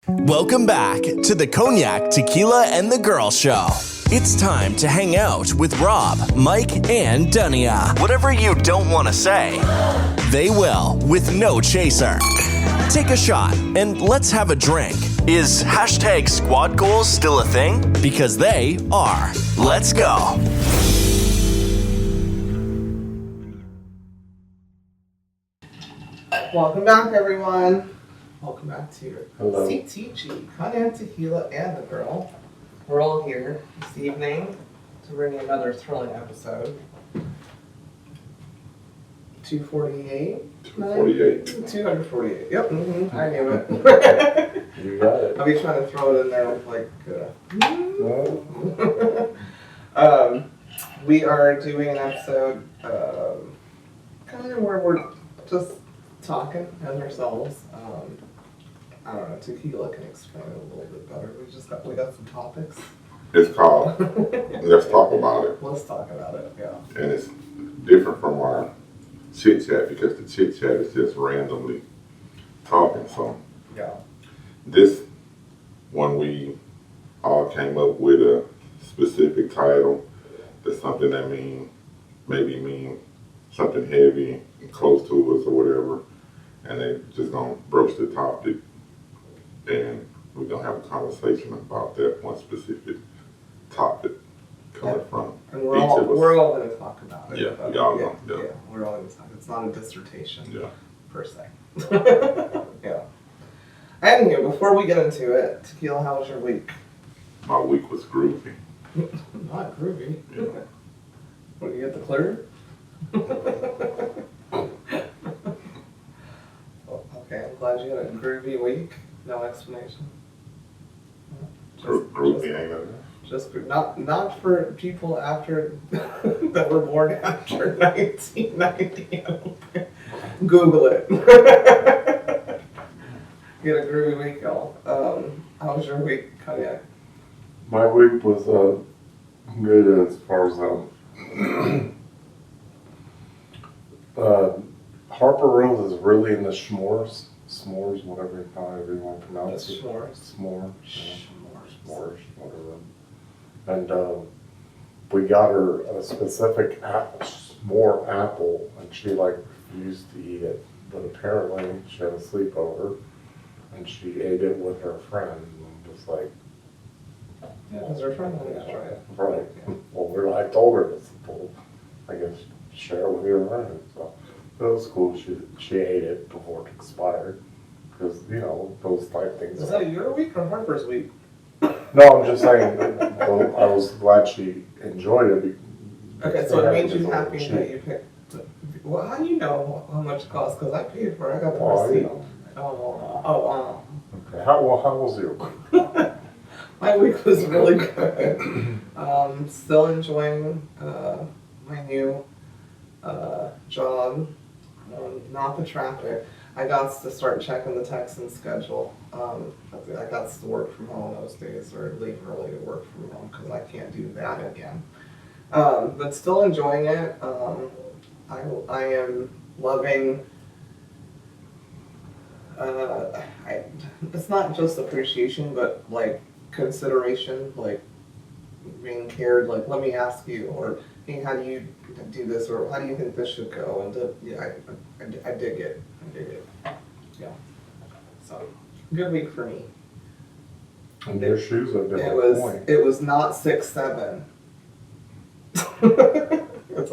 Welcome back to the Cognac, Tequila, and the Girl Show. It's time to hang out with Rob, Mike, and Dunya. Whatever you don't want to say, they will with no chaser. Take a shot and let's have a drink. Is hashtag squad goals still a thing? Because they are. Let's go. Welcome back, everyone. Welcome back to CTG, Cognac, Tequila, and the Girl. We're all here this evening to bring you another thrilling episode. 248? 248. 248. Yep, I knew it. You got it. I'll be trying to throw it in there like... we are doing an episode kind of where we're just talking as ourselves. I don't know, Tequila can explain it a little bit better. We got some topics. It's called Let's Talk About It. Let's talk about it, yeah. And it's different from our chit chat because the chit chat is just randomly talking. So Yeah. this one we all came up with a specific title that's something that maybe mean something heavy and close to us or whatever. And they just gonna broach the topic. And we're going to have a conversation about that one specific topic coming from And each we're of us. all going to talk about it. Yeah, we all know. Yeah, we're all going to talk. It's not a dissertation per se. Yeah. Anyway, before we get into it, Tequila, how was your week? My week was groovy. Not groovy. Yeah. What, you get the clear? Okay, I'm glad you had a groovy week. No explanation. Groovy ain't it? Just not for people after that were born after 1990. Google it. You had a groovy week, y'all. How was your week, Cognac? My week was good as far as Harper Rose is really in the s'mores, whatever you want to pronounce it. S'mores, whatever. And we got her a specific s'more apple, and she refused to eat it. But apparently she had a sleepover, and she ate it with her friend. And I'm just like, Yeah, because her friend wanted to try it. right. Well, I told her to, I guess, share with your friend. So it was cool. She ate it before it expired. Because, those type things. Was that your week or Harper's week? No, I'm just saying, I was glad she enjoyed it. Okay, so it made you happy that you picked. Well, how do you know how much it cost? Because I paid for it. I got the receipt. Okay. How was your week? My week was really good. Still enjoying my new job. Not the traffic. I got to start checking the Texan schedule. I got to work from home those days, or leave early to work from home because I can't do that again. But still enjoying it. I am loving. It's not just appreciation, but consideration, being cared. Let me ask you, or hey, how do you do this, or how do you think this should go? And I dig it. Yeah. So good week for me. And your shoes have been It was not 6'7". What's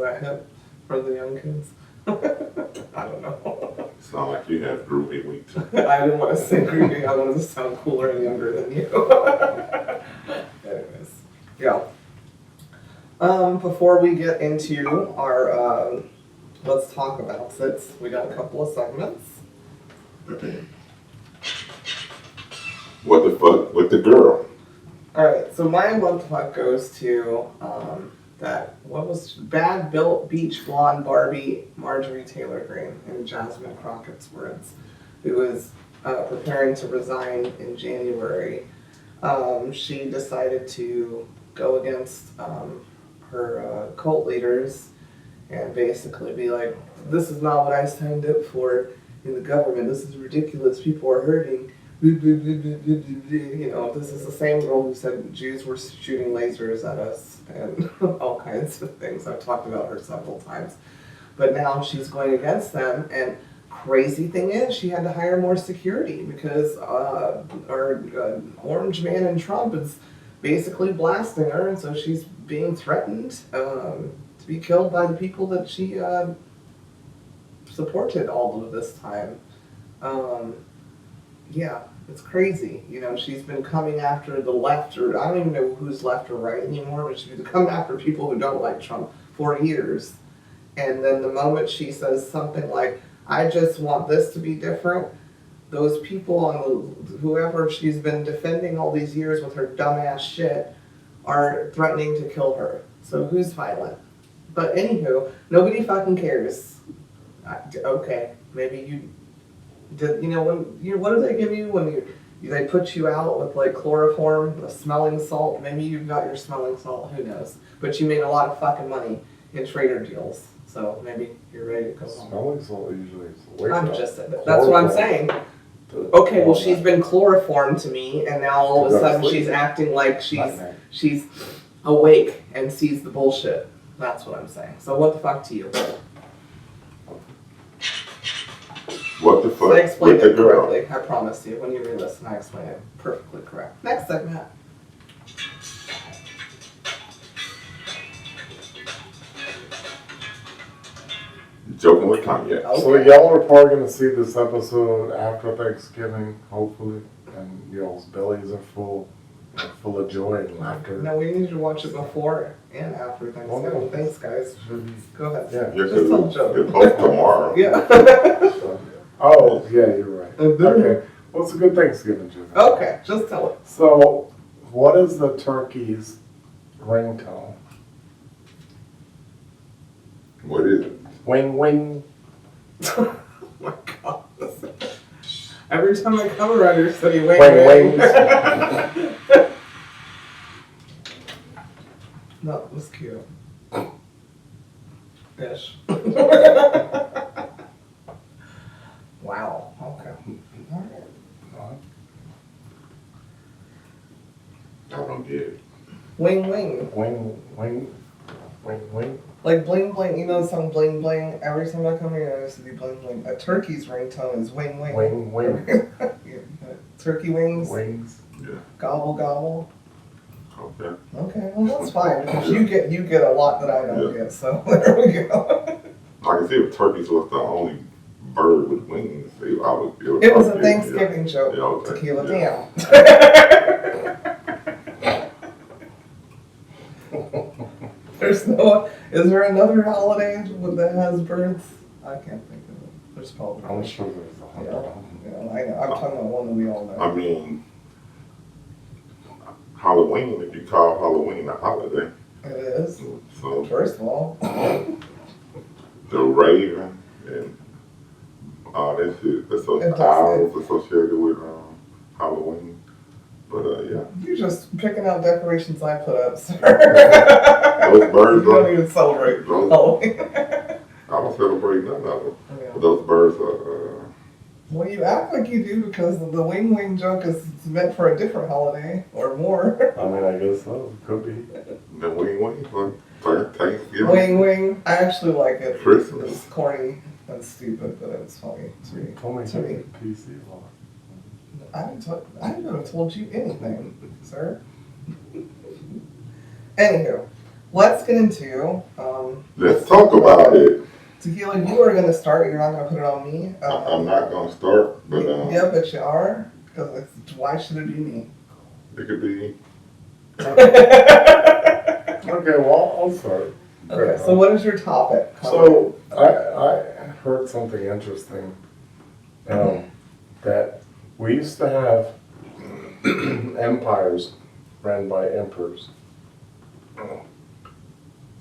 that hip for the young kids? I don't know. Sound like you have groovy week too. I didn't want to say groovy. I wanted to sound cooler and younger than you. Anyways, yeah. Before we get into our let's talk about it, we got a couple of segments. What the fuck with the girl? Alright, so my what the fuck goes to Bad Built Beach Blonde Barbie Marjorie Taylor Greene, in Jasmine Crockett's words, who is preparing to resign in January. She decided to go against her cult leaders and basically be like, this is not what I signed up for in the government. This is ridiculous. People are hurting. you know, this is the same girl who said Jews were shooting lasers at us and all kinds of things. I've talked about her several times. But now she's going against them, and crazy thing is she had to hire more security because our orange man in Trump is basically blasting her, and so she's being threatened to be killed by the people that she supported all of this time. Yeah, it's crazy. You know, she's been coming after the left, or I don't even know who's left or right anymore, but she's been coming after people who don't like Trump for years. And then the moment she says something like, I just want this to be different, those people on whoever she's been defending all these years with her dumbass shit are threatening to kill her. So who's violent? But anywho, nobody fucking cares. Okay, maybe you did. You know, what do they give you when they put you out with like chloroform, the smelling salt? Maybe you got your smelling salt. Who knows? But you made a lot of fucking money in trader deals. So maybe you're ready to go home. Smelling salt usually is wake I'm up. just, that's what I'm saying. Okay, well she's been chloroformed to me, and now all of a sudden she's acting like she's awake and sees the bullshit. That's what I'm saying. So what the fuck to you? What the fuck? I explained with it the girl? correctly. I promise you. When you re-listen, I explained it perfectly correct. Next segment. Joking with Cognac. So y'all are probably gonna see this episode after Thanksgiving, hopefully, and y'all's bellies are full of joy and laughter. No, we need to watch it before and after Thanksgiving. Oh, no. Thanks, guys. Go ahead. Yeah. Yeah, Just tell a because joke. it's both tomorrow. Yeah. Oh, yeah, you're right. And then- Okay. Well, it's a good Thanksgiving, Jim. Okay, just tell it. So, what is the turkey's ringtone? What is it? Wing, wing. Oh my god. Every time I come around your city, wing, Wing, wing. wings. No, it was cute. Ish. Wow. Okay. Alright. I don't get it. Wing, wing. Wing, wing, wing, wing. Like bling, bling. You know the song bling, bling? Every time I come here, I used to be bling, bling. A turkey's ringtone is wing, wing. Wing, wing. Turkey wings. Wings. Yeah. Gobble, gobble. Okay. Okay, well that's fine because you get a lot that I don't Yeah. get. So there we go. I can see if turkeys was the only bird with wings, it would It was a probably- Thanksgiving joke. Yeah, okay. Tequila, Yeah. damn. There's no. Is there another holiday that has birds? I can't think of it. There's probably. I'm sure there's a hundred of them. Yeah, I know. I'm talking about one that we all know. I mean, Halloween, if you call Halloween a holiday. It is. So First of all, the raven and all that shit, It does. owls associated with Halloween. But yeah, you're just picking out decorations I put up, sir. those birds You don't are, even celebrate those, Halloween. I don't celebrate none of them. Yeah. But those birds are, Well, you act like you do because the wing wing joke is meant for a different holiday or more. I mean, I guess so. Could be. the wing, like Thanksgiving. Wing wing. I actually like it. Christmas. It's corny and stupid, but it's funny to me. Told me To me. the PC law. I didn't have told you anything, sir. Anywho, let's get into Let's talk about it. tequila. You are going to start. You're not going to put it on me. I'm not gonna start, but Yeah, but you are. Because why should it be me? it could be. Okay, well, I'll start. Okay, so what is your topic? So I heard something interesting. That we used to have empires ran by emperors,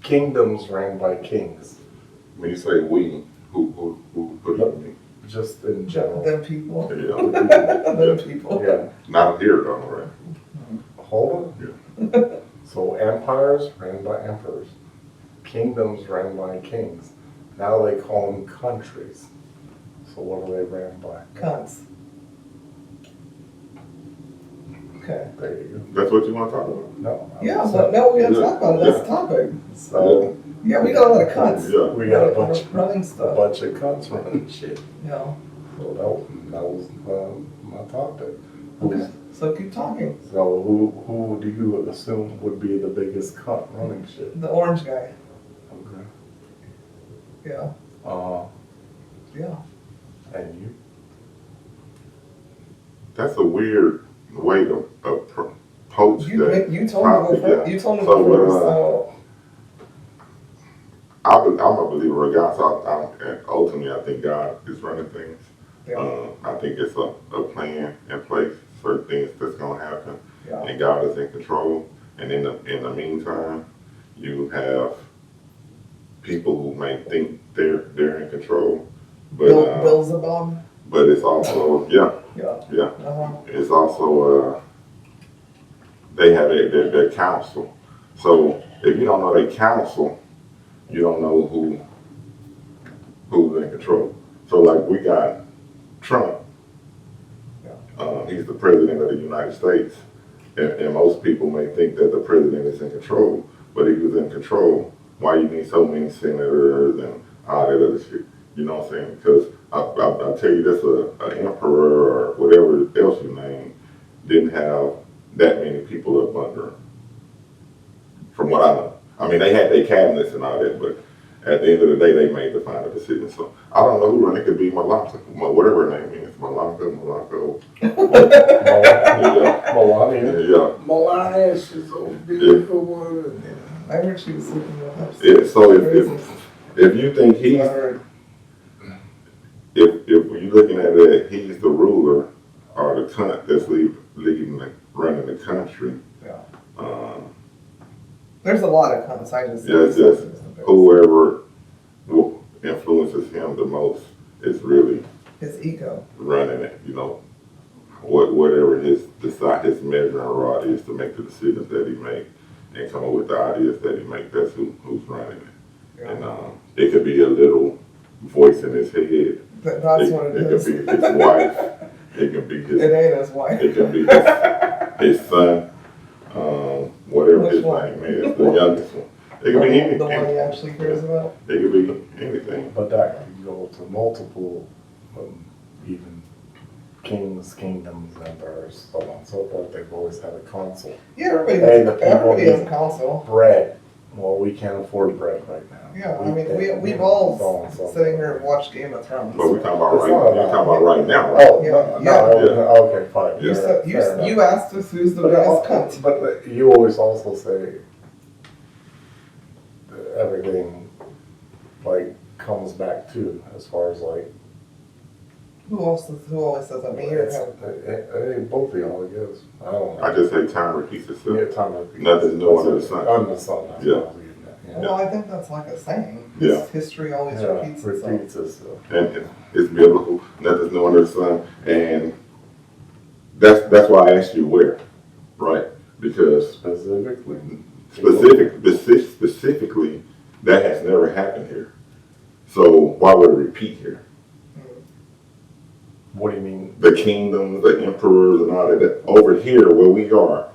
kingdoms ran by kings. When you say we, who put it on me? Just in general. Them people. Yeah. Them people. Yeah. Not here though, right? Hold on. So empires ran by emperors, kingdoms ran by kings. Now they call them countries. So what are they ran by? Cunts. Okay. There you That's what you want to talk about? go. No. Yeah, but no, we gotta talk about it. That's the topic. So Yeah, we got a lot of cuts. Yeah. we got a bunch, running a stuff. bunch of cunts running shit. Yeah. So that was my topic. Okay. So keep talking. So who do you assume would be the biggest cunt running shit? The orange guy. Okay. Yeah. Yeah. And you? That's a weird way to approach that. You told me to go first. Yeah. You told me to So, go first. So. I'm a believer in God, so and ultimately I think God is running things. Yeah. I think it's a plan in place, certain things that's going to happen, Yeah. and God is in control. And in the meantime, you have people who may think they're in control, but Beelzebub. but it's also yeah. Uh-huh. It's also they have their council. So if you don't know their council, you don't know who's in control. So like we got Trump. He's the president of the United States, and most people may think that the president is in control. But if he was in control, why you need so many senators and all that other shit? You know what I'm saying? Because I'll tell you this: an emperor or whatever else you name didn't have that many people up under him. From what I know, I mean they had their cabinets and all that, but at the end of the day, they made the final decision. So I don't know who run. It could be Malaka, whatever her name is, Malaka. Yeah. Melania. Yeah. Melania, she's so beautiful woman. I heard she was sleeping with us. Yeah, so if you think he's if you're looking at it, he's the ruler or the cunt that's running the country. Yeah. There's a lot of cunts. I just. Yeah, it's just whoever influences him the most is really his ego. running it. You know, whatever his measuring rod is to make the decisions that he make and come up with the ideas that he make. That's who's running it. Yeah. And it could be a little voice in his head. That's what it is. It could be his wife. It could be his. It ain't his wife. It could be his son. Whatever Which his one? name is, the youngest one. It could be anything. The one he actually cares about. It could be anything. But that can go to multiple, even kings, kingdoms, emperors, so on and so forth. They've always had a council. Yeah, everybody Hey, has a council. Bread. Well, we can't afford bread right now. Yeah, I mean, we've all so on and so sitting forth. here and watched Game of Thrones. But we're talking about It's right. not You're about- talking about right now, right? Oh, Yeah, no, okay, fine. You Fair enough. You asked us who's the But, biggest cunt. but you always also say that everything like comes back to as far as like Who always says that? Me or him? both of y'all, I guess. I don't know. I just say time repeats itself. Yeah, time repeats. Nothing's new under the sun. Under the sun. That's Yeah. what I was getting at, yeah. Well, I think that's like a saying. Yeah. History always Yeah, repeats itself. repeats itself. And it's biblical. Nothing's new under the sun. And that's why I asked you where, right? Because specifically, that has never happened here. So why would it repeat here? What do you mean? The kingdoms, the emperors, and all that. Over here, where we are,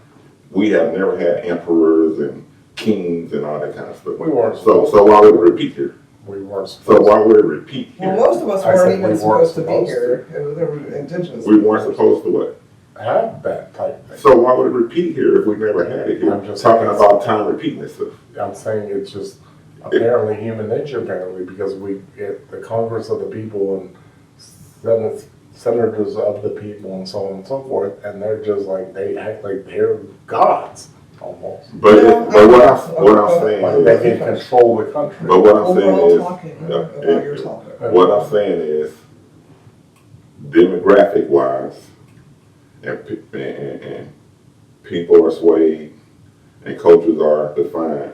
we have never had emperors and kings and all that kind of stuff. We weren't. So why would it repeat here? We weren't. So why would it repeat Well, here? most of us I said weren't even we weren't supposed to be supposed here. They were indigenous. We weren't supposed to what? Have that type thing. So why would it repeat here if we never had it here? I'm just talking saying- about time repeating itself. I'm saying it's just apparently human nature, apparently, because the Congress of the people and senators of the people and so on and so forth, and they're just like, they act like they're gods, almost. But Yeah, what I'm saying Like is, they can control the country. but what I'm Well, we're saying all is, talking yeah, about your topic. what I'm saying is, demographic wise, and people are swayed, and cultures are defined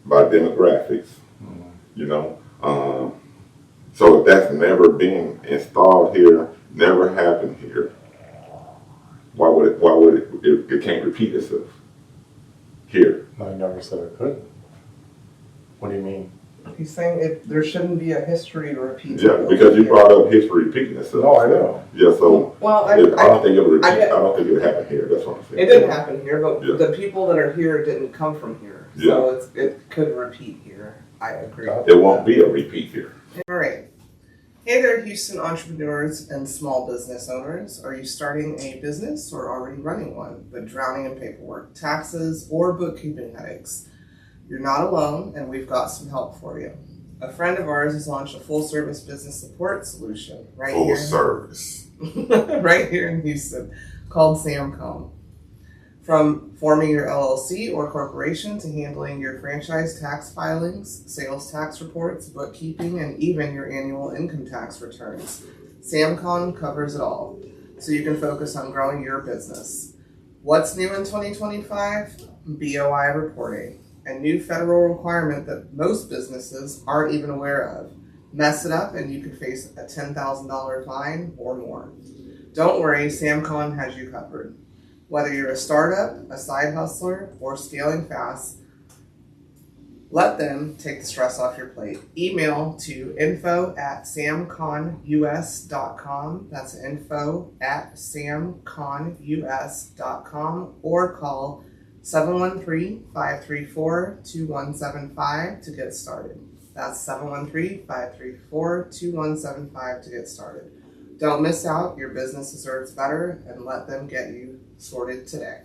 by demographics. You know, so if that's never been installed here, never happened here, why would it can't repeat itself here? I never said it couldn't. What do you mean? He's saying there shouldn't be a history to repeat. Yeah, because you brought up history repeating itself. No, I know. Yeah, so Well, I don't think it would repeat. I don't think it would happen here. That's what I'm saying. It didn't happen here, but Yeah. the people that are here didn't come from here, so it could repeat here. I agree. It won't be a repeat here. All right. Hey there, Houston entrepreneurs and small business owners. Are you starting a business or already running one, but drowning in paperwork, taxes, or bookkeeping headaches? You're not alone, and we've got some help for you. A friend of ours has launched a full-service business support solution Full service. right here in Houston, called Samcom. From forming your LLC or corporation to handling your franchise tax filings, sales tax reports, bookkeeping, and even your annual income tax returns, Samcom covers it all, so you can focus on growing your business. What's new in 2025? BOI reporting, a new federal requirement that most businesses aren't even aware of. Mess it up and you could face a $10,000 fine or more. Don't worry, Samcom has you covered. Whether you're a startup, a side hustler, or scaling fast, let them take the stress off your plate. Email to info@samconus.com. That's info@samconus.com, or call 713-534-2175 to get started. That's 713-534-2175 to get started. Don't miss out. Your business deserves better, and let them get you sorted today.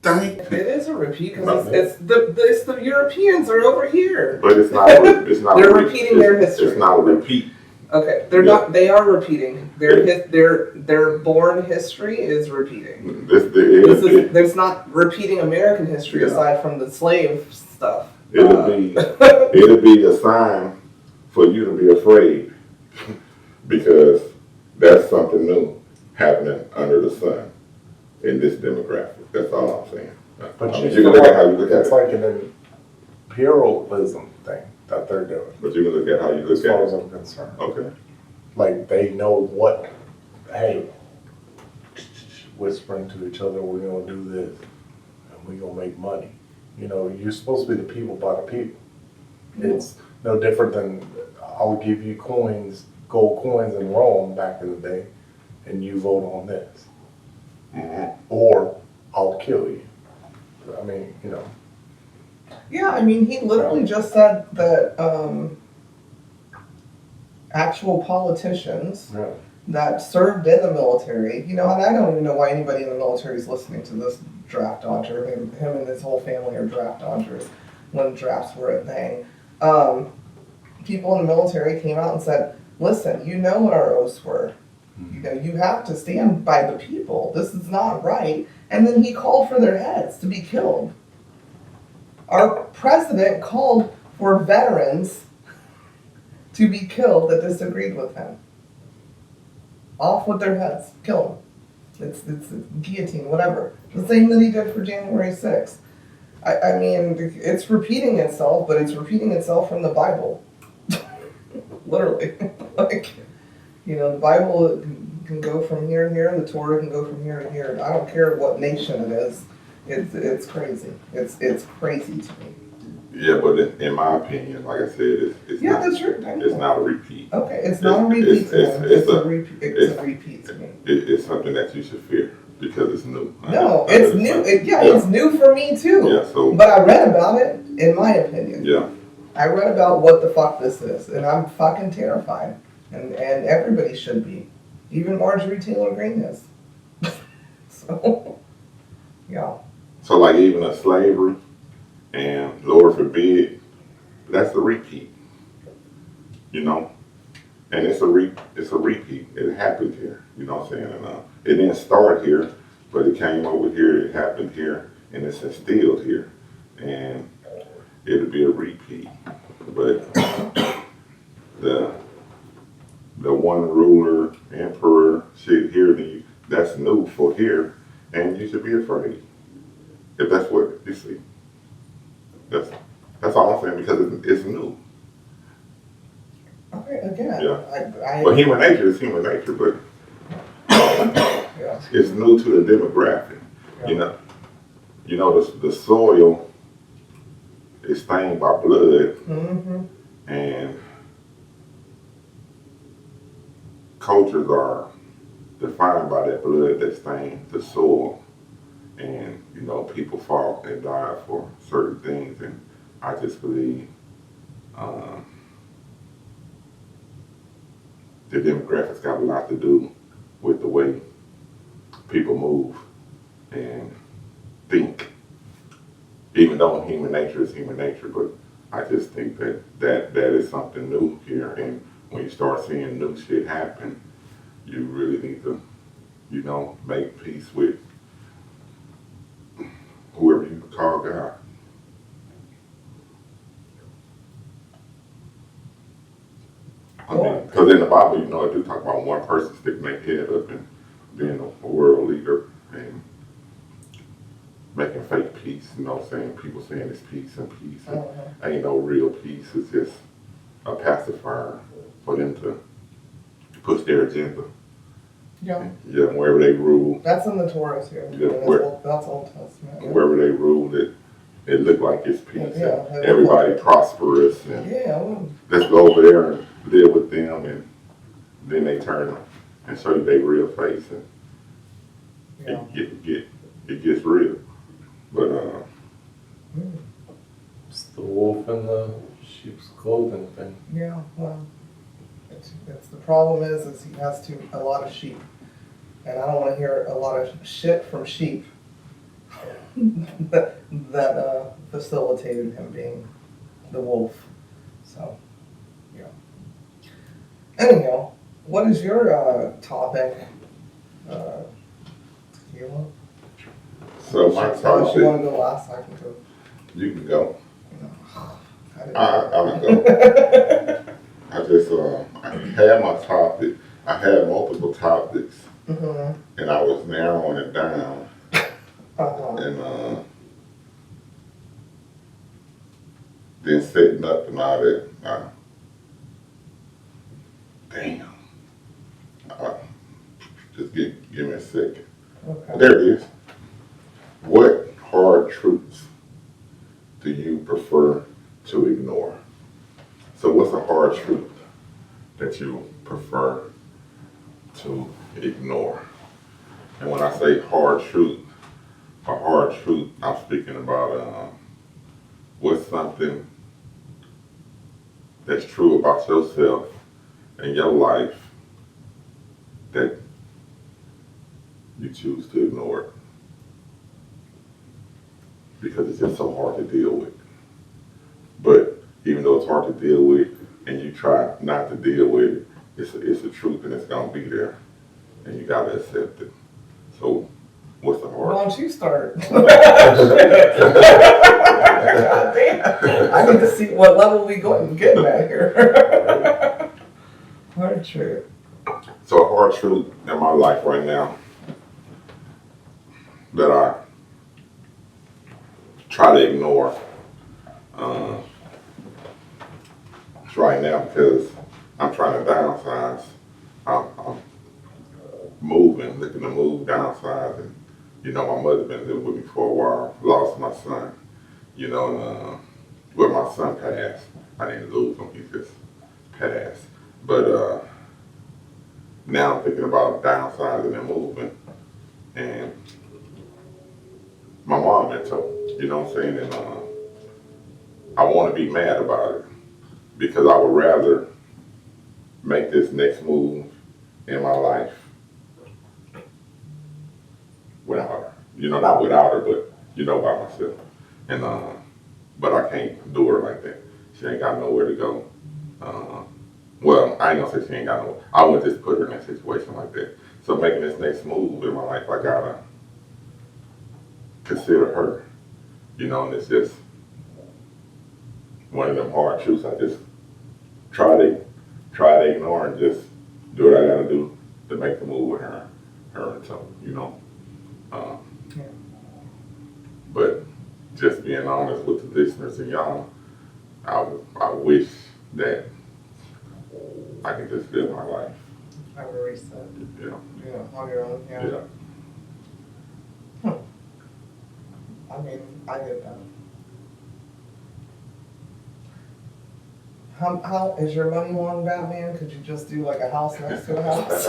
It is a repeat because it's the Europeans are over here. But it's not. They're repeating their history. It's not a repeat. Okay, they're not. They are repeating their born history is repeating. There's not repeating American history aside from the slave stuff. It'll be a sign for you to be afraid, because that's something new happening under the sun in this demographic. That's all I'm saying. But you can look at how you look at it's it. like an imperialism thing that they're doing. But you can look at how you look As far at as it. I'm concerned. Okay. Like they know what, hey, whispering to each other, we're gonna do this and we're gonna make money. You know, you're supposed to be the people by the people. It's no different than I'll give you coins, gold coins in Rome back in the day, and you vote on this. Mm-hmm. Or I'll kill you. I mean, you know. Yeah, I mean, he literally just said that actual politicians that served in the military, you know, and I don't even know why anybody in the military is listening to this draft dodger. Him and his whole family are draft dodgers when drafts were a thing. People in the military came out and said, listen, you know what our oaths were. You know, you have to stand by the people. This is not right. And then he called for their heads to be killed. Our president called for veterans to be killed that disagreed with him. Off with their heads. Kill them. It's guillotine, whatever. The same that he did for January 6th. I mean, it's repeating itself, but it's repeating itself from the Bible. Literally. Like, you know, the Bible can go from here to here, and the Torah can go from here to here. I don't care what nation it is. It's crazy. It's crazy to me. Yeah, but in my opinion, like I said, it's Yeah, not, that's true. it's not a repeat. Okay, it's not a repeat to them. It's a repeat to me. It's something that you should fear because it's new. No, it's new. It's new for me too. Yeah, so. But I read about it, in my opinion. Yeah. I read about what the fuck this is, and I'm fucking terrified. And everybody should be. Even Marjorie Taylor Greene is. So, yeah. So like even a slavery, and Lord forbid, that's a repeat. You know? And it's a repeat. It happened here. You know what I'm saying? And it didn't start here, but it came over here, it happened here, and it's instilled here. And it'll be a repeat. But the one ruler, emperor shit here, that's new for here, and you should be afraid. If that's what you see. That's all I'm saying, because it's new. Okay, again. Yeah. Well, human nature is human nature, but yeah. it's new to the demographic. Yeah. You know the soil it's stained by blood, Mm-hmm. and cultures are defined by that blood that stains the soil. And, you know, people fought and died for certain things. And I just believe the demographics got a lot to do with the way people move and think. Even though human nature is human nature, but I just think that is something new here. And when you start seeing new shit happen, you really need to, you know, make peace with whoever you call God. I mean, because in the Bible, you know, it do talk about one person sticking their head up and being a world leader and making fake peace, you know, saying people saying it's peace and peace. And ain't no real peace. It's just a pacifier for them to push their agenda. Yeah. Yeah, wherever they rule. That's in the Torah here. Yeah, that's Old Testament. Yeah. Wherever they rule, it looked like it's peace. Yeah, and everybody prosperous. And let's go over there and live with them, and then they turn and show you their real face, and it gets real. But It's the wolf in the sheep's clothing thing. Yeah, well, it's the problem is he has a lot of sheep, and I don't want to hear a lot of shit from sheep that facilitated him being the wolf. So, yeah. Anyhow, what is your topic? Tequila? so my Unless you topic, want to go last, I can go. you can go. I I go. I just I had my topic. I had multiple topics, and I was narrowing it down. And then setting up and all that. Damn. Just give me a second. Okay. There it is. What hard truths do you prefer to ignore? So what's a hard truth that you prefer to ignore? And when I say hard truth, a hard truth, I'm speaking about what's something that's true about yourself and your life that you choose to ignore it because it's just so hard to deal with. But even though it's hard to deal with and you try not to deal with it, it's a truth and it's gonna be there and you gotta accept it. So what's the hard? Why don't you start? God damn. I need to see what level we getting at here. Hard truth. So a hard truth in my life right now that I try to ignore right now because I'm trying to downsize. I'm moving, looking to move, downsize, and you know my mother's been living with me for a while. Lost my son, you know, and well, my son passed. I didn't lose him; he just passed. But now I'm thinking about downsizing and moving, and my mom had told, you know what I'm saying, and I want to be mad about it because I would rather make this next move in my life without her. You know, not without her, but, you know, by myself. And, but I can't do her like that. She ain't got nowhere to go. Well, I ain't gonna say she ain't got nowhere. I wouldn't just put her in a situation like that. So making this next move in my life, I gotta consider her. You know, and it's just one of them hard truths. I just try to ignore and just do what I gotta do to make the move with her and so, you know. But just being honest with the listeners and y'all, I wish that I could just live my life. Have a reset. Yeah. Yeah, on your own. Yeah. Yeah. I mean, I get that. How is your money long, Batman? Could you just do like a house next to a house?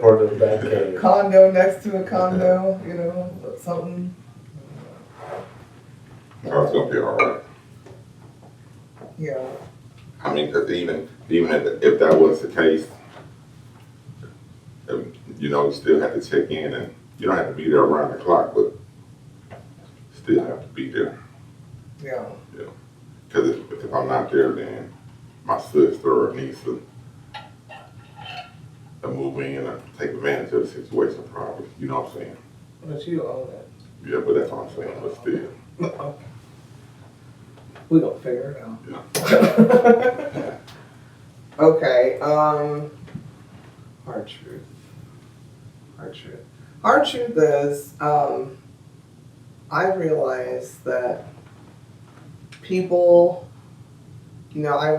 For the Batcave. Condo next to a condo, you know, something. Oh, it's gonna be all right. Yeah. I mean, because even if that was the case, you know, you still have to check in, and you don't have to be there around the clock, but still have to be there. Yeah. Because if I'm not there, then my sister or niece will move in and take advantage of the situation probably. You know what I'm saying? But you own it. Yeah, but that's what I'm saying. But still, We gonna figure it out. yeah. Okay, hard truth. Hard truth is, I realize that people, you know, I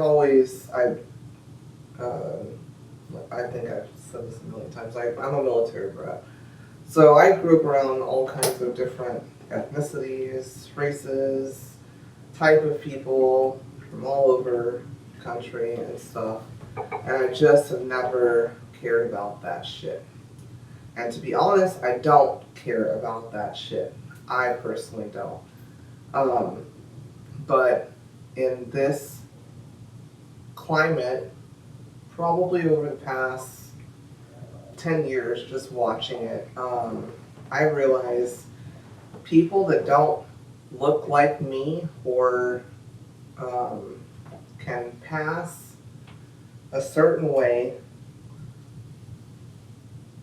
think I've said this a million times, I'm a military brat. So I grew up around all kinds of different ethnicities, races, type of people from all over the country and stuff. And I just have never cared about that shit. And to be honest, I don't care about that shit. I personally don't. But in this climate, probably over the past 10 years, just watching it, I realize people that don't look like me or can pass a certain way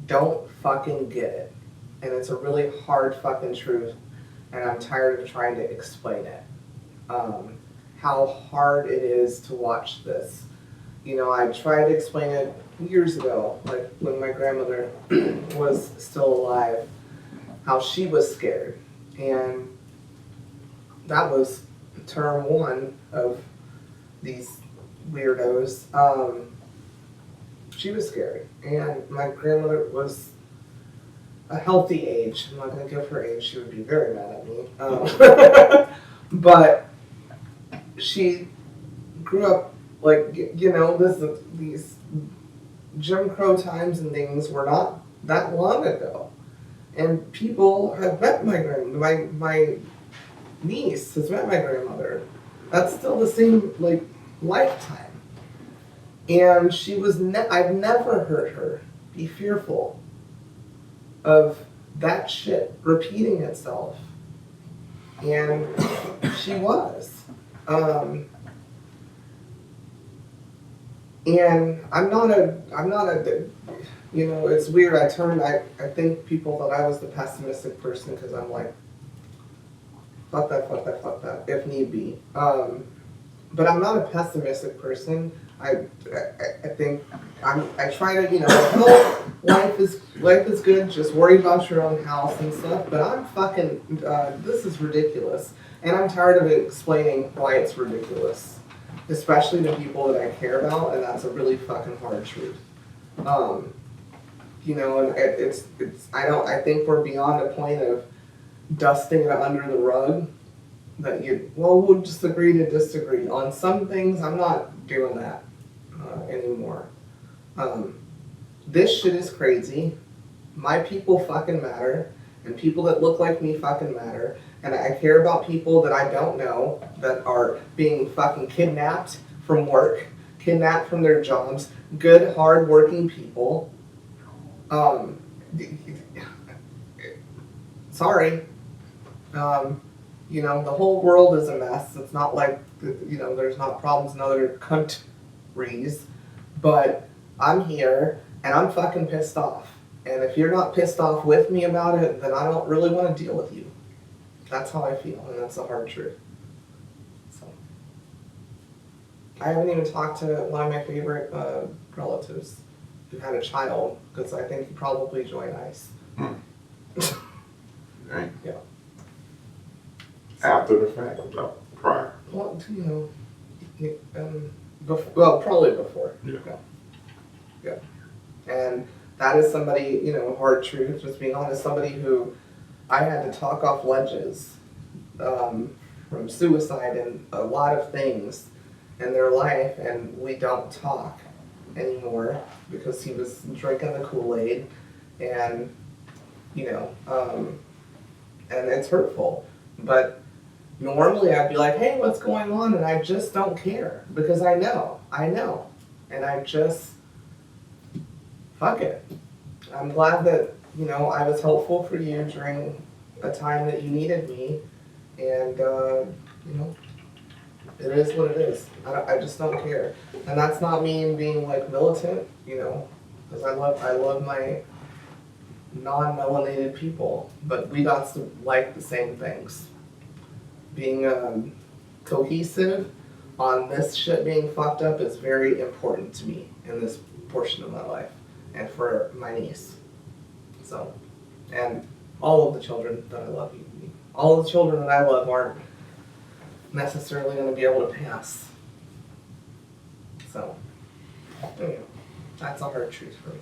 don't fucking get it. And it's a really hard fucking truth, and I'm tired of trying to explain it. How hard it is to watch this. You know, I tried to explain it years ago, like when my grandmother was still alive, how she was scared. And that was term one of these weirdos. She was scared. And my grandmother was a healthy age. I'm not going to give her age. She would be very mad at me. But she grew up, like, you know, these Jim Crow times and things were not that long ago. And people have met my grandmother. My niece has met my grandmother. That's still the same, like, lifetime. And she was, I've never heard her be fearful of that shit repeating itself. And she was. And I'm not a, you know, it's weird. I think people thought I was the pessimistic person because I'm like, fuck that, if need be. But I'm not a pessimistic person. I think I try to, you know, oh, life is good, just worry about your own house and stuff, but I'm fucking, this is ridiculous. And I'm tired of explaining why it's ridiculous. Especially to people that I care about, and that's a really fucking hard truth. You know, and I think we're beyond the point of dusting it under the rug. That we'll just agree to disagree. On some things, I'm not doing that anymore. This shit is crazy. My people fucking matter, and people that look like me fucking matter. And I care about people that I don't know that are being fucking kidnapped from work, kidnapped from their jobs, good, hard-working people. Sorry. You know, the whole world is a mess. It's not like, you know, there's not problems in other countries. But I'm here, and I'm fucking pissed off. And if you're not pissed off with me about it, then I don't really want to deal with you. That's how I feel, and that's the hard truth. So, I haven't even talked to one of my favorite relatives who had a child, because I think he probably joined ICE. Right. Yeah. After the fact, or prior? Well, you know, probably before. Yeah. And that is somebody, you know, hard truth, just being honest, somebody who I had to talk off ledges from suicide and a lot of things in their life, and we don't talk anymore because he was drinking the Kool-Aid, and and it's hurtful. But normally I'd be like, hey, what's going on? And I just don't care because I know, and I just fuck it. I'm glad that I was helpful for you during a time that you needed me, and it is what it is. I just don't care, and that's not me being like militant, because I love my non-melanated people, but we got to like the same things. Being cohesive on this shit being fucked up is very important to me in this portion of my life, and for my niece. So, and all of the children that I love, all of the children that I love aren't necessarily going to be able to pass. So, that's a hard truth for me.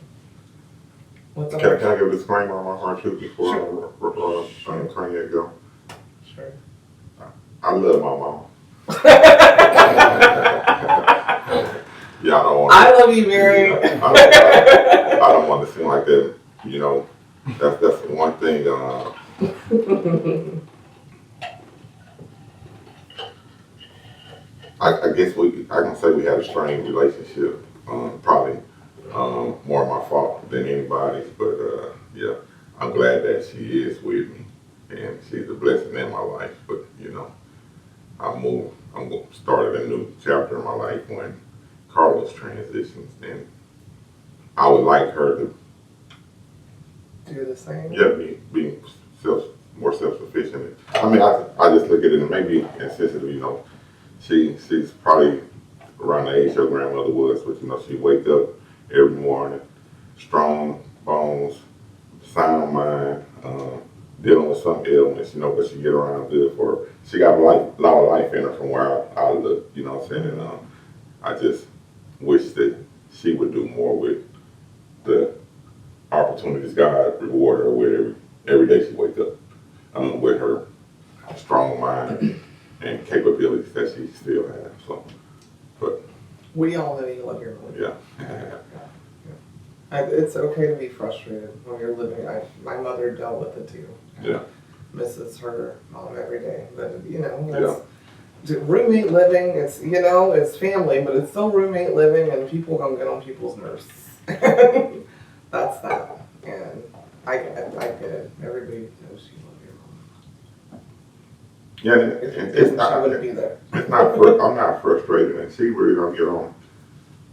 What's a hard Can I give a disclaimer on my hard truth before I Cognac go? Sure. I love my mom. Yeah, I don't want. I love you, Mary. I don't want to seem like that. That's the one thing. I guess I can say we had a strained relationship. Probably more my fault than anybody's. But yeah, I'm glad that she is with me, and she's a blessing in my life. But I'm started a new chapter in my life when Carlos transitions, and I would like her to Do the same. be more self-sufficient. I mean, I just look at it and maybe insensitive, she's probably around the age her grandmother was, but she wake up every morning, strong bones, sound mind, dealing with some ailments, but she get around good for her. She got a lot of life in her from where I look, what I'm saying? And I just wish that she would do more with the opportunities God reward her with every day she wake up, with her strong mind and capabilities that she still has. So, but We all know you love your mom. yeah. It's okay to be frustrated when you're living. My mother dealt with it too. Yeah. Misses her mom every day, but roommate living. It's it's family, but it's still roommate living, and people gonna get on people's nerves. That's that, and I get it. Everybody knows you love your mom. Yeah, and it's She not. wouldn't be there. It's not. I'm not frustrated, and she really don't get on.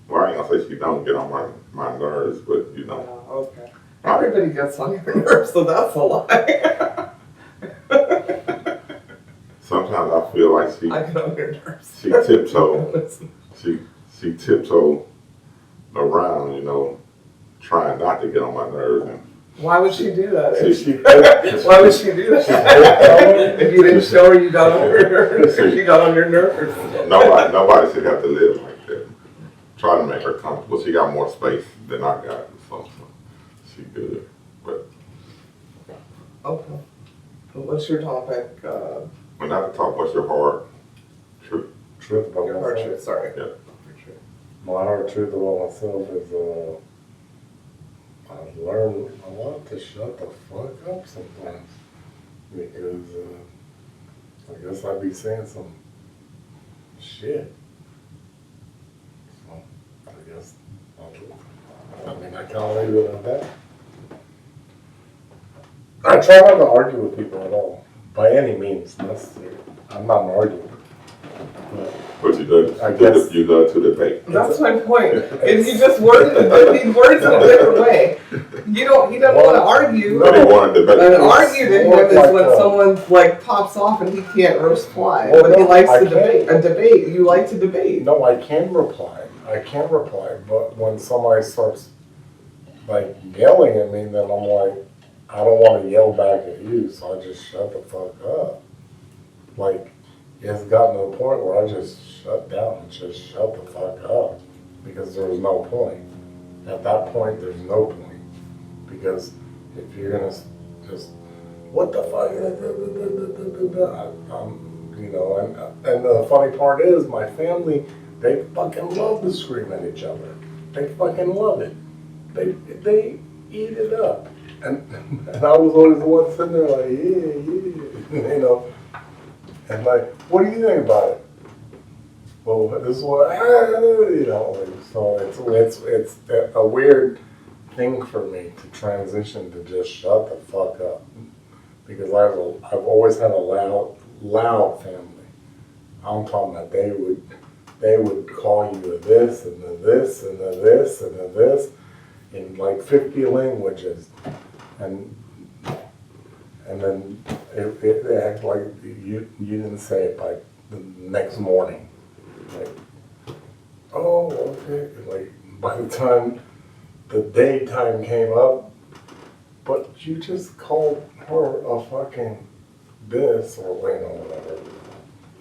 Well, I ain't gonna say she don't get on my nerves, but Okay. Everybody gets on your nerves, so that's a lie. Sometimes I feel like she I get on your nerves. she tiptoe around, trying not to get on my nerves. And Why would she do that? Why would she do that? If you didn't show her you got on her nerves, or she got on your nerves. Nobody should have to live like that. Try to make her comfortable. She got more space than I got, so she good. But Okay. What's your topic? when I talk, what's your hard truth? Truth about Your hard myself. truth, sorry. Yeah. My hard truth about myself is I've learned a lot to shut the fuck up sometimes, because I guess I be saying some shit. So I guess I can't leave it at that. I try not to argue with people at all, by any means necessary. I'm not an arguer. But you love, I guess- you love to debate. That's my point. If you just worded it, he words it a different way. He doesn't want to argue. But he wanted to debate. An argue to him is Like, when someone pops off and he can't reply. Well, But he no, likes I to debate. A debate. You like to debate. No, I can reply, but when somebody starts yelling at me, then I'm like, I don't want to yell back at you, so I just shut the fuck up. It's gotten to a point where I just shut down and just shut the fuck up, because there's no point. At that point, there's no point, because if you're gonna just, what the fuck, you know, and the funny part is my family, they fucking love to scream at each other. They fucking love it. They eat it up. And I was always the one sitting there like, yeah, you know. And like, what do you think about it? Well, this is what, you know, like, so it's a weird thing for me to transition to just shut the fuck up. Because I've always had a loud family. I'm talking about they would call you a this and a this and a this and a this in like 50 languages, and then it act like you didn't say it by the next morning. Like, oh, okay. Like by the time the daytime came up, but you just called her a fucking this or you know whatever.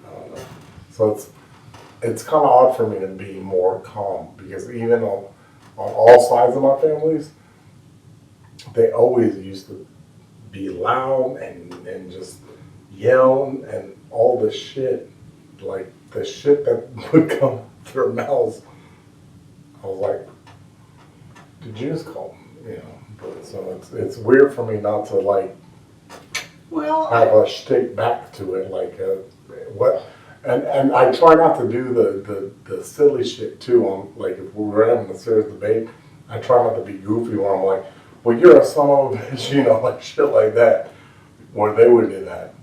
I don't know. So it's kind of odd for me to be more calm because even on all sides of my families, they always used to be loud and just yell and all the shit, like the shit that would come through their mouths. I was like, did you just call them? You know, but so it's weird for me not to like have a shtick back to it, like what. And I try not to do the silly shit too. On like if we were having a serious debate, I try not to be goofy where I'm like, well, you're a son of a bitch, you know, like shit like that, where they would do that.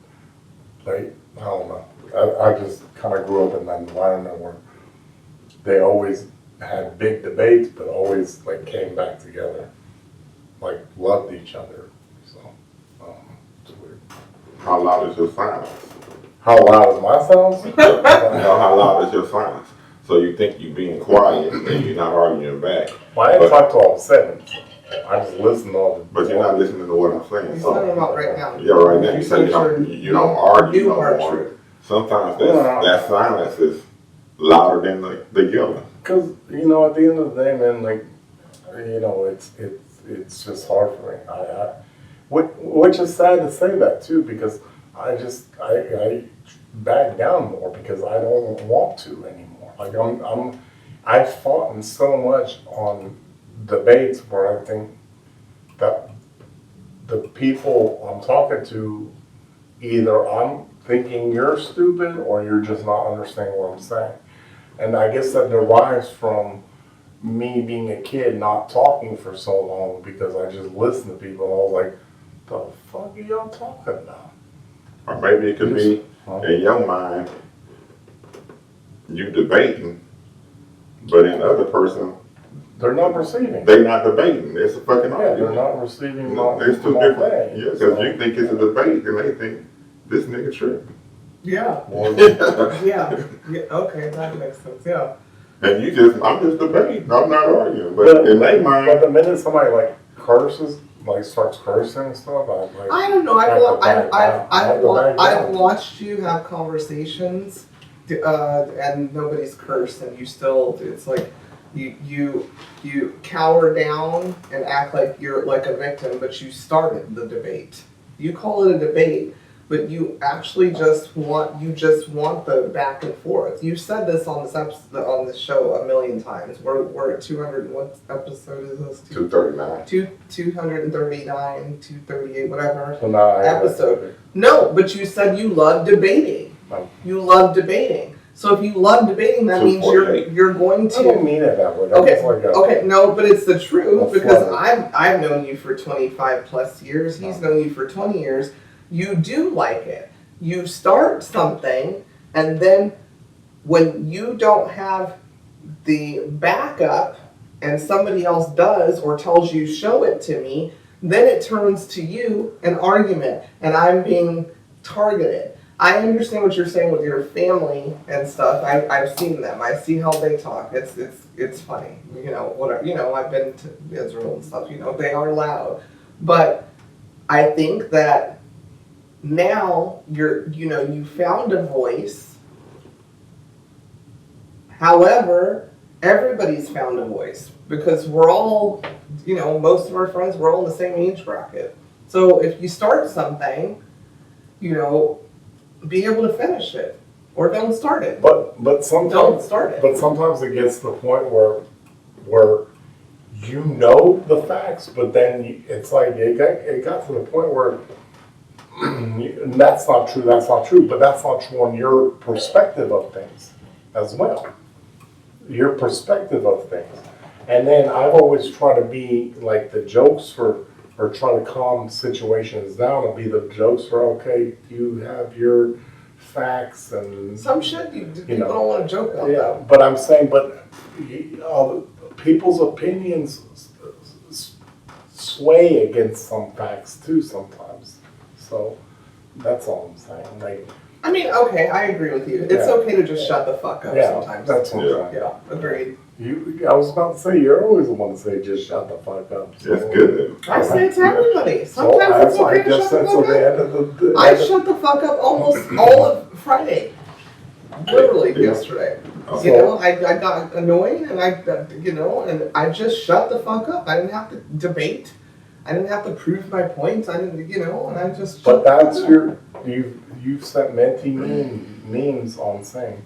Like, I don't know. I just kind of grew up in that environment where they always had big debates, but always like came back together, like loved each other. So, it's weird. How loud is your silence? How loud is my sounds? You know, how loud is your silence? So you think you being quiet and you're not arguing back. Well, I didn't talk to all 7. I just listen to all the. But you're not listening to what I'm saying. He's talking about right now. Yeah, right now. You say you don't argue no more. True. Sometimes that silence is louder than the yelling. Because, you know, at the end of the day, man, like, you know, it's just hard for me. Which is sad to say that, too, because I back down more because I don't want to anymore. Like, I've fought so much on debates where I think that the people I'm talking to, either I'm thinking you're stupid or you're just not understanding what I'm saying. And I guess that derives from me being a kid not talking for so long because I just listened to people and I was like, the fuck are y'all talking about? Or maybe it could be, in your mind, you debating, but in the other person, they're not receiving. They're not debating. It's a fucking argument. They're not receiving my It's two different. thing. Yeah, because you think it's a debate, and they think this nigga tripping. Yeah. Well, Yeah. Okay, that makes sense. Yeah. And I'm just debating. I'm not arguing. But in their mind, but the minute somebody like curses, like starts cursing and stuff, I don't know. I've watched you have conversations, and nobody's cursed, and you still. It's like you cower down and act like you're like a victim, but you started the debate. You call it a debate, but you actually just want the back and forth. You said this on this show a million times. We're at 200. What episode is this? 239. 239, 238, whatever so now episode. No, but you said you love debating. You love debating. So if you love debating, that means you're going to. I don't mean it that way. Okay, no, but it's the truth because I've known you for 25 plus years. He's known you for 20 years. You do like it. You start something, and then when you don't have the backup and somebody else does or tells you, show it to me, then it turns to you an argument, and I'm being targeted. I understand what you're saying with your family and stuff. I've seen them. I see how they talk. It's funny. You know, whatever. You know, I've been to Israel and stuff. You know, they are loud. But I think that now you found a voice. However, everybody's found a voice because we're all, most of our friends, we're all in the same age bracket. So if you start something, be able to finish it, or don't start it. But Don't sometimes, start it. but sometimes it gets to the point where you know the facts, but then it's like it got to the point where that's not true, but that's not true on your perspective of things as well. Your perspective of things. And then I've always tried to be like the jokes or try to calm situations down and be the jokes for, okay, you have your facts and Some shit people don't want to joke about yeah, that. but I'm saying, people's opinions sway against some facts too sometimes. So that's all I'm saying. Like, I mean, okay, I agree with you. It's Yeah. okay to just shut the fuck up yeah, sometimes. that's what I'm Yeah. saying. Yeah, agreed. I was about to say, you're always the one to say, just shut the fuck up. So, It's good. I say it to everybody. So Sometimes it's I okay to just shut said the so fuck the up. end of the I shut the fuck up almost all of Friday. Literally yesterday. Oh. You know, I got annoyed and and I just shut the fuck up. I didn't have to debate. I didn't have to prove my point. I didn't, and I just. But that's you've sent Menti memes on saying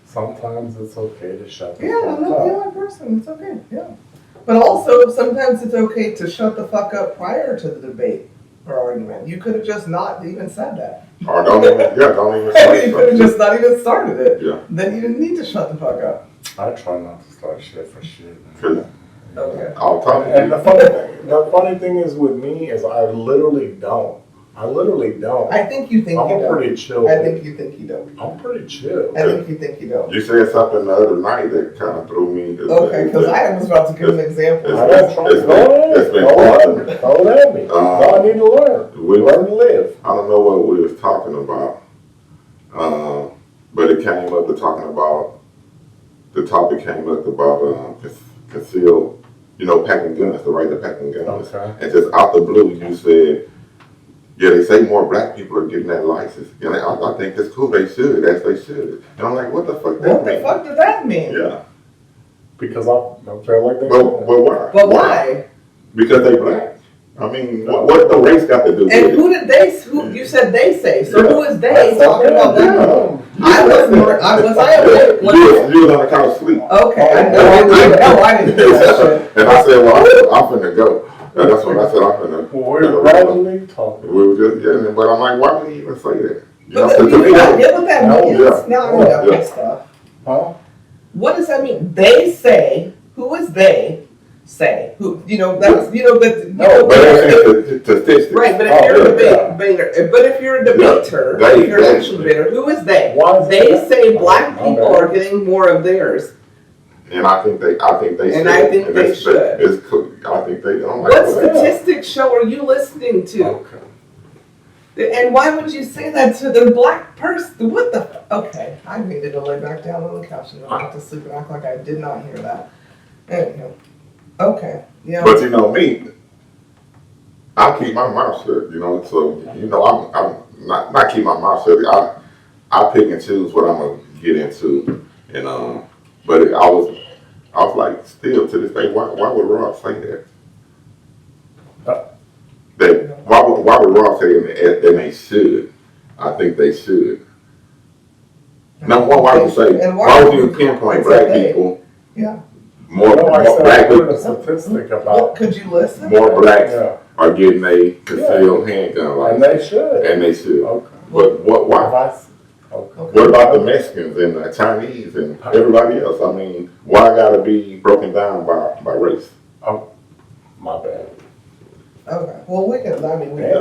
sometimes it's okay to shut the Yeah, fuck I'm not the up. only person. It's okay. Yeah. But also, sometimes it's okay to shut the fuck up prior to the debate or argument. You could have just not even said that. Or don't even say You could have something. just not even started it. Yeah. Then you didn't need to shut the fuck up. I try not to start shit for shit. 'Cause Okay. I'll talk to And you. the funny thing is with me is I literally don't. I think you think you I'm don't. pretty chill. I think you think you don't. I'm pretty chill. I think you think you don't. You said something the other night that kind of threw me. Okay, because I was about to give an example. I don't try to it's been throw bothering me. it at me. No, I need to learn. Learn to live. I don't know what we was talking about, but it came up to talking about, the topic came up about concealed, packing guns, the right to packing guns. Okay. And just out the blue, you said, yeah, they say more black people are getting that license. And I think it's cool, they should, as they should. And I'm like, what the fuck that What the mean? fuck does that mean? Yeah. Because I feel like they But why? But why? Because they black. I mean, what the race got to do with And it? who did who you said they say? So Yeah. who is they talking about that? Yeah. I was awake when You was on the couch asleep. okay, I know I didn't do that shit. And I said, well, I'm finna go. And that's when I said, I'm finna. Well, we're gradually talking. We were just, yeah, but I'm like, why would he even say that? But to me, I get what that No, means. yeah. Now I know that Yeah. stuff. Huh? What does that mean? They say. Who is they? Say who? That's but it's statistics. Right, but if Oh, you're a yeah. debater, but if you're a debater, Yeah, if you're an they- actual debater, who is they? Why is They that? say black Oh, people okay. are getting more of theirs. And I think they And should. I think they it's- should. It's cool. I think they, I'm like, What well, statistics show are you listening to? Okay. And why would you say that to the black person? What the? Okay, I needed to lay back down on the couch and go back to sleep and act like I did not hear that. Anywho. Okay. Yeah. But me, I keep my mouth shut, so, I'm not keep my mouth shut. I pick and choose what I'm going to get into. And, but I was like, still to this day, why would Rob say that? Why would Rob say that they should? I think they should. Now, why would you say, And why would you pinpoint black they? people? Yeah. More No, I said black I heard a people, statistic Well, about. could you listen? more blacks Yeah. are getting a concealed handgun And license. they should. And they should. Okay. But why? Okay. What about the Mexicans and the Chinese and everybody else? I mean, why gotta be broken down by race? My bad. Okay. Well, we can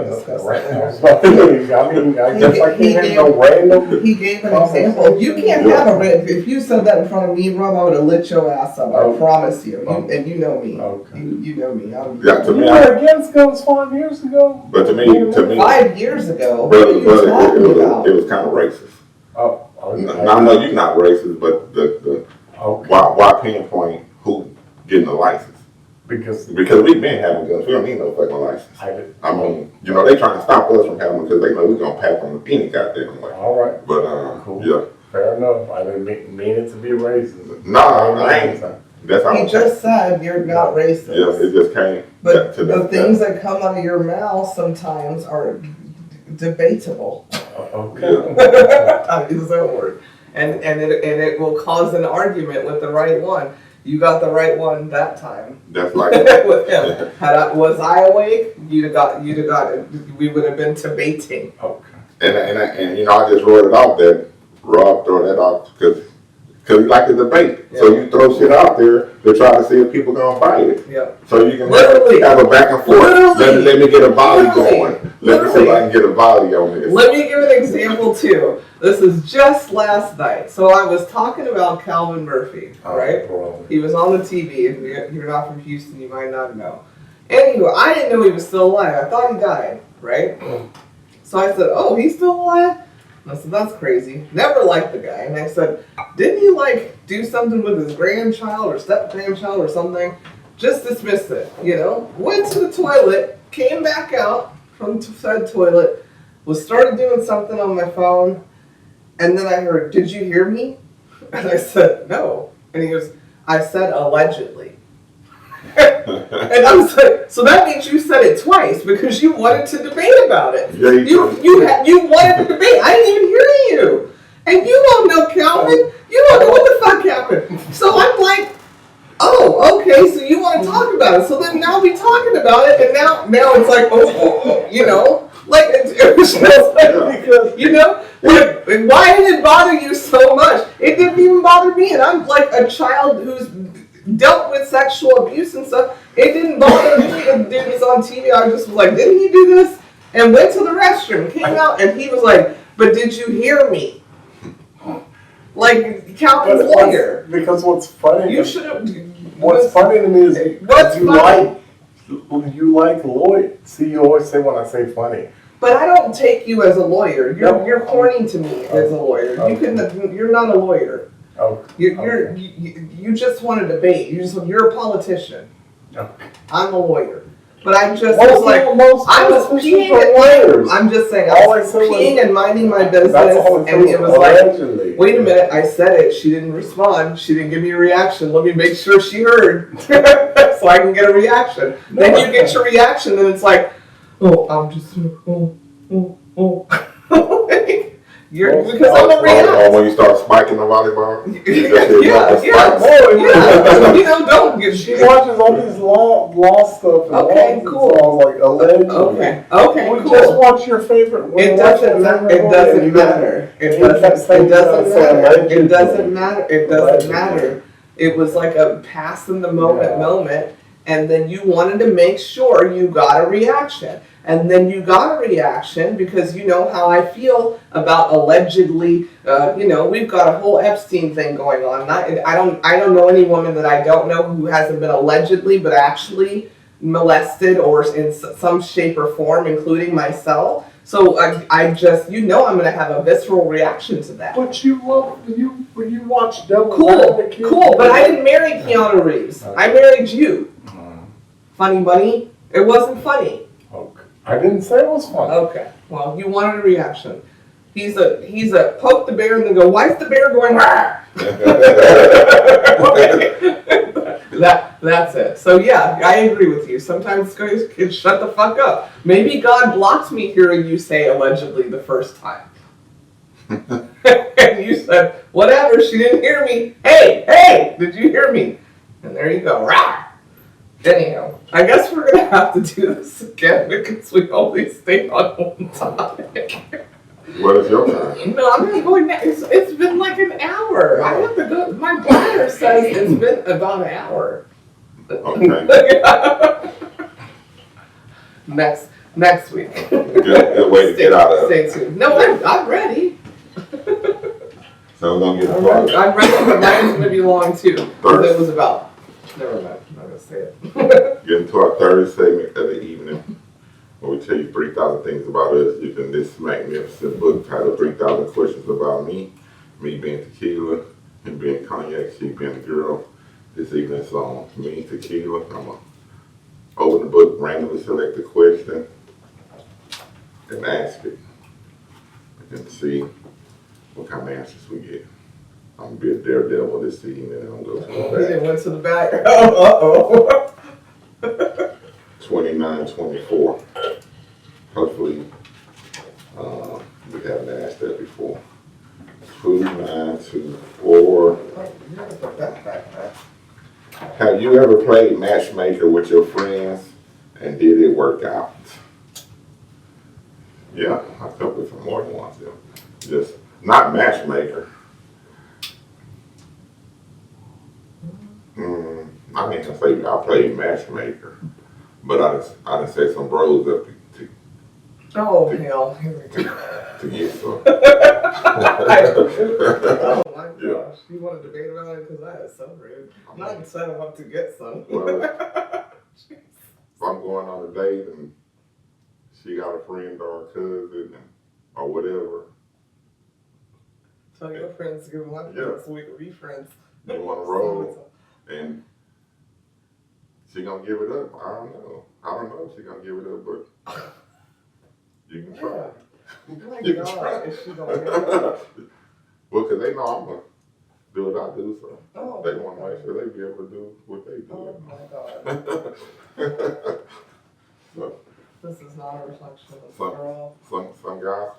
discuss Right that. now. I guess I can't have no random. He gave an example. You can't have a if you said that in front of me, Rob, I would have lit your ass up. I Okay. promise you. Okay. And you know me. Okay. You know me. Yeah, to You me, were against guns 5 years ago. but to me, 5 years ago. What brother, are you talking about? it was kind of racist. Oh, I know you're not racist, but the Okay. why pinpoint who getting a license? Because Because we've been having guns. We don't need no fucking license. I did. I mean, they trying to stop us from having them because they know we're gonna pack on any goddamn way. All right. But Cool. yeah, Fair enough. I didn't mean it to be racist. nah, I ain't. That's how. He just said you're not racist. Yeah, it just came. But to the that. things that come out of your mouth sometimes are debatable. Okay. I use that word. And it will cause an argument with the right one. You got the right one that time. That's like with him. Was I awake? You'd have got it. We would have been debating. Okay. and you know, I just wrote it out that Rob throw that out because we like to debate. Yeah. So you throw shit out there to try to see if people gonna buy it. Yeah. So you can Literally. have a back and forth. Literally. Let me get a volley Literally. going. Let me see if I can get a volley on this. Let me give an example too. This is just last night. So I was talking about Calvin Murphy, right? Bro. He was on the TV. If you're not from Houston, you might not know. Anyway, I didn't know he was still alive. I thought he died, right? So I said, "Oh, he's still alive?" And I said, "That's crazy." Never liked the guy. And I said, "Didn't he like do something with his grandchild or step grandchild or something?" Just dismissed it, you know. Went to the toilet, came back out from said toilet, started doing something on my phone, and then I heard, "Did you hear me?" And I said, "No." And he goes, "I said allegedly." And I was like, so that means you said it twice because you wanted to debate about it. Yeah, You wanted to debate. I didn't even hear you. And you don't know, Calvin. You don't know what the fuck happened. So I'm like, oh, okay, so you want to talk about it. So then now we talking about it, and now it's like, oh, you know, like it was just like, because, you know, like, why did it bother you so much? It didn't even bother me, and I'm like a child who's dealt with sexual abuse and stuff. It didn't bother me. The dude was on TV. I just was like, didn't he do this? And went to the restroom, came out, and he was like, but did you hear me? Like Calvin's lawyer. Because what's funny? You should have. What's funny to me is What's funny? You like lawyer. See, you always say when I say funny. But I don't take you as a lawyer. You're corny to me as a lawyer. You're not a lawyer. Oh. You just want to debate. You're a politician. Okay. I'm a lawyer. But I just Most was like, people- most I was politicians peeing are and lawyers. I'm just saying, I All was I said was- peeing and minding my business, That's all and it was allegedly. like, wait a minute, I said it, she didn't respond, she didn't give me a reaction, let me make sure she heard, so I can get a reaction. Then you get your reaction, and it's like, oh, I'm just, because I'm a Or react. when you start spiking the volleyball. Yeah. You know, don't get She watches all these law stuff. And Okay, laws and cool. songs, like allegedly. Okay, We cool. just watch your favorite. It doesn't matter. It doesn't matter. It doesn't matter. It was like a pass in the moment, and then you wanted to make sure you got a reaction. And then you got a reaction because you know how I feel about allegedly. You know, we've got a whole Epstein thing going on. I don't know any woman that I don't know who hasn't been allegedly, but actually molested or in some shape or form, including myself. So I just, you know, I'm going to have a visceral reaction to that. But you watch Devil. Cool. But I didn't marry Keanu Reeves. I married you. Funny bunny. It wasn't funny. Okay. I didn't say it was funny. Okay. Well, you wanted a reaction. He's a poke the bear and then go, why is the bear going rah? That's it. So yeah, I agree with you. Sometimes guys can shut the fuck up. Maybe God blocked me hearing you say allegedly the first time. And you said, whatever, she didn't hear me. Hey, did you hear me? And there you go. Rah! Anyhow, I guess we're going to have to do this again because we always stay on one topic. What is your time? No, I'm not going next. It's been like an hour. I have to go. My planner says it's been about an hour. Okay. Next week. Good way to get out of it. Stay tuned. No, I'm ready. So we're going to get I'm started. ready, but mine's going to be long too. Because it was about. Never mind. I'm not going to say it. Get into our third segment of the evening, where we tell you 3,000 things about us using this magnificent book titled 3,000 Questions About Me being Tequila, him being Cognac, she being a girl. This evening's on me, Tequila. I'm going to open the book, randomly select a question, and ask it, and see what kind of answers we get. I'm going to be a daredevil this evening, and I'm going to go to He the didn't back. went to the back. Uh-oh. 29-24. Hopefully We haven't asked that before. 2924. Oh, you gotta put that back there. Have you ever played matchmaker with your friends and did it work out? Yeah, I come with some more than once. Yeah. Just not matchmaker. I ain't gonna say I played matchmaker, but I done set some bros up Oh, hell, here we go. to get some. Oh my gosh, Yeah. you want to debate about it? Because that is so rude. Not set him up to get some. Well, if I'm going on a date and she got a friend or a cousin or whatever, Tell your friends to give them my friends so we can be friends. you want to roll and she gonna give it up. I don't know if she gonna give it up, but you can try. Oh my You can God, try. is she gonna get it? Well, because they know I'm gonna do what I do, so Oh, they want to make sure they be able to do what they do. oh my God. So, This is not a reflection of the Some- girl. some guys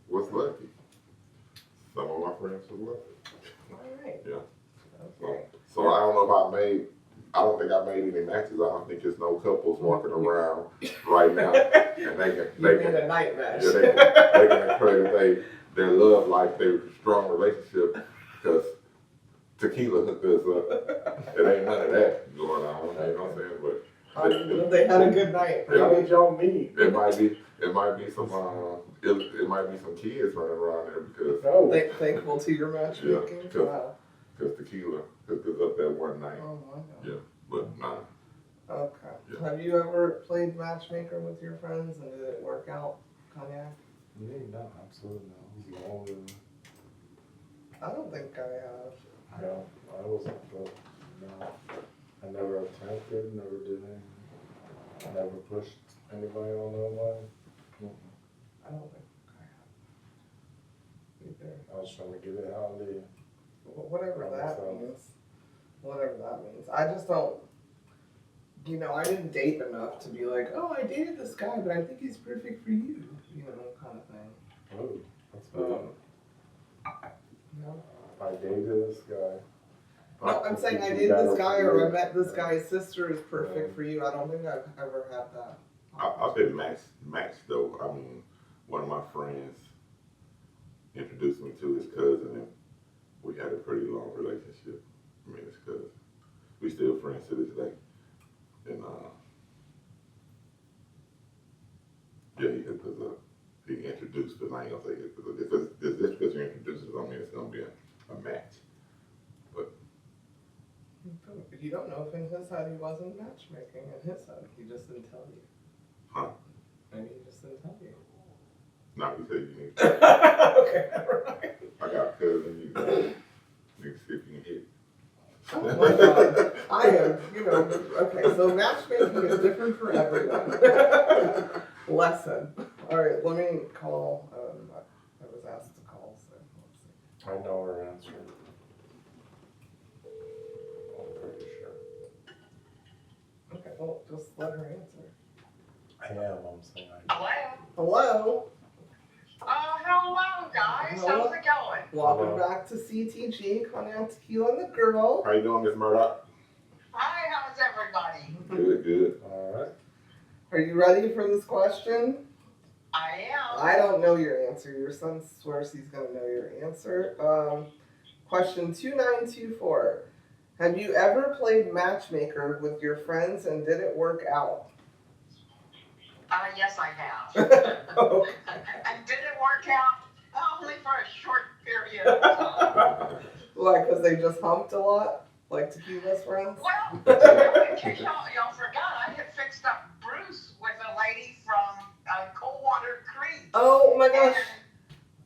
was lucky. Some of my friends was lucky. Alright. Yeah. Okay. So I don't know if I don't think I made any matches. I don't think there's no couples walking around right now. And they You can, made a night match. yeah, they can declare their love life, their strong relationship, because tequila hooked us up. It ain't none of that going on, you know what I'm saying? But They had a good night. How did y'all meet? it might be some it might be some kids running around there because No. Thankful to your matchmaking. Yeah, 'cause- Wow. tequila hooked us up that one night. Oh my God. Yeah. But nah. Okay. Yeah. Have you ever played matchmaker with your friends and did it work out, Cognac? Yeah, no, absolutely not. It was longer. I don't think I have. No, I wasn't, but no. I never attempted, never did anything. I never pushed anybody on their way. I don't think I have. Either. I was trying to get it how I did. Whatever that Myself. means. Whatever that means. I just don't, I didn't date enough to be like, oh, I dated this guy, but I think he's perfect for you, kind of thing. Oh, that's good. No, I dated this guy. no I'm saying I dated this guy or I met this guy's sister is perfect for you. I don't think I've ever had that. I've been matched though. I mean, one of my friends introduced me to his cousin, and we had a pretty long relationship. I mean, his cousin. We still friends to this day. And yeah, he hooked us up. He introduced us. I ain't gonna say it because just because you introduce us, don't mean it's gonna be a match. You don't know if in his head he wasn't matchmaking. In his head, he just didn't tell you. Huh? Maybe he just didn't tell you. Now he said you need. Okay, never mind. I got a cousin. You can see if you can hit. Oh my God. I am, okay, so matchmaking is different for everyone. Lesson. All right, let me call, I was asked to call, so let's see. I know her answer. I'm pretty sure. Okay, well, just let her answer. I am, I'm saying I Hello? Hello, Hello guys. Hello. How's it going? welcome Hello. back to CTG, Cognac, Tequila, and the Girl. How you doing, Miss Murdoch? Hi, how's everybody? Good, good. Alright. Are you ready for this question? I am. I don't know your answer. Your son swears he's going to know your answer. Question 2924. Have you ever played matchmaker with your friends and did it work out? Yes, I have. Oh. And did it work out? Only for a short period of time. Like, because they just humped a lot? Like Tequila's friends? Well, in case y'all forgot, I had fixed up Bruce with a lady from Coldwater Creek. Oh my gosh. And-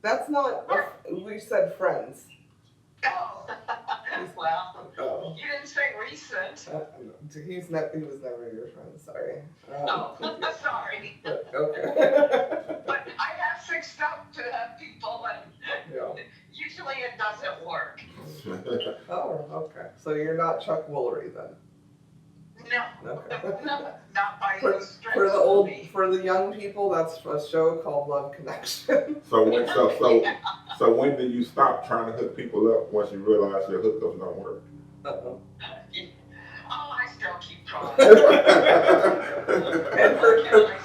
That's not, we said friends. Oh, well, Oh. you didn't say recent. He was never your friend, sorry. Oh, sorry. Okay. But I have fixed up to people, and Yeah. usually it doesn't work. Oh, okay. So you're not Chuck Woolery then? No, Okay. not by For, any stretch for the of old, me. for the young people, that's a show called Love Connection. So when do you stop trying to hook people up once you realize your hookups don't work? Uh-oh. Oh, I still keep trying.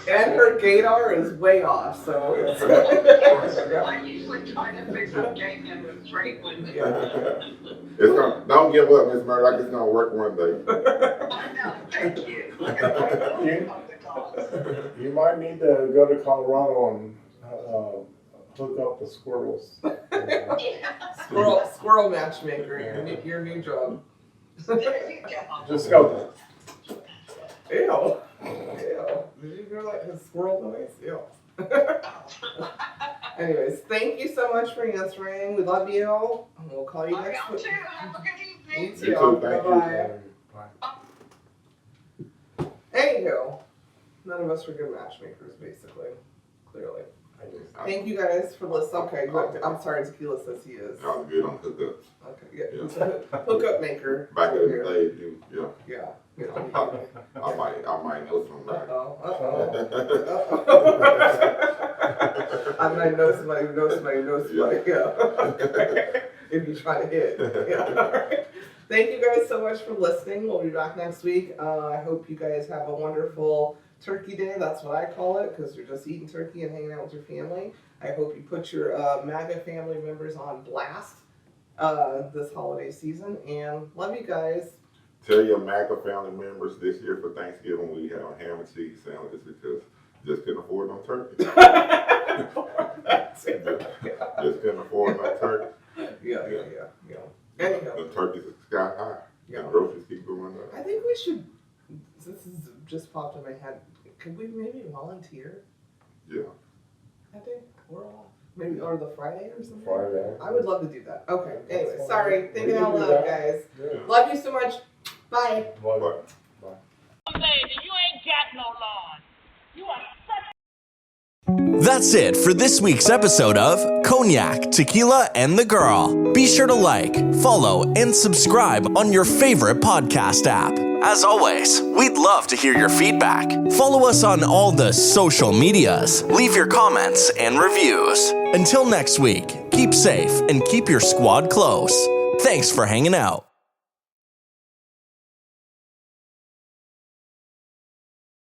And her gaydar is way off, so it's. I usually try to fix up game in the straight one. Don't give up, Miss Murdoch. It's gonna work one day. I know, thank you. You might need to go to Colorado and hook up the squirrels. Squirrel matchmaker, your new job. There you go. Just go. Ew. Ew. Did you hear that? His squirrel noise? Ew. Anyways, thank you so much for answering. We love you. And we'll call you I next am week. too. Have a good You evening. too. You too, thank you. Bye-bye. Anywho, none of us are good matchmakers, basically. Clearly. Thank you guys for listening. Okay, good. I'm sorry, Tequila says he is. I was good on hookups. Okay, yeah. Hookup maker. Back in over the here. day, yeah. Yeah. I might know somebody. I might know somebody who knows somebody who knows somebody. Yeah. If you're trying to hit. Yeah. All right. Thank you guys so much for listening. We'll be back next week. I hope you guys have a wonderful Turkey Day. That's what I call it, because you're just eating turkey and hanging out with your family. I hope you put your MAGA family members on blast this holiday season. And love you guys. Tell your MAGA family members this year for Thanksgiving we have ham and cheese sandwiches because just couldn't afford no turkey. That's it. Just couldn't afford no turkey. Yeah. Anyhow. The turkeys are sky high. Yeah. The groceries keep going up. I think we should, this is just popped in my head, could we maybe volunteer Yeah. that day? We're off. Maybe, or the Friday or something? Friday. I would love to do that. Okay, anyway, That's sorry. fine. Thinking We can out do loud, that. guys. Yeah. Love you so much. Bye. Bye. But Baby, you ain't got no lawn. You are such That's it for this week's episode of Cognac, Tequila, and the Girl. Be sure to like, follow, and subscribe on your favorite podcast app. As always, we'd love to hear your feedback. Follow us on all the social medias. Leave your comments and reviews. Until next week, keep safe and keep your squad close. Thanks for hanging out.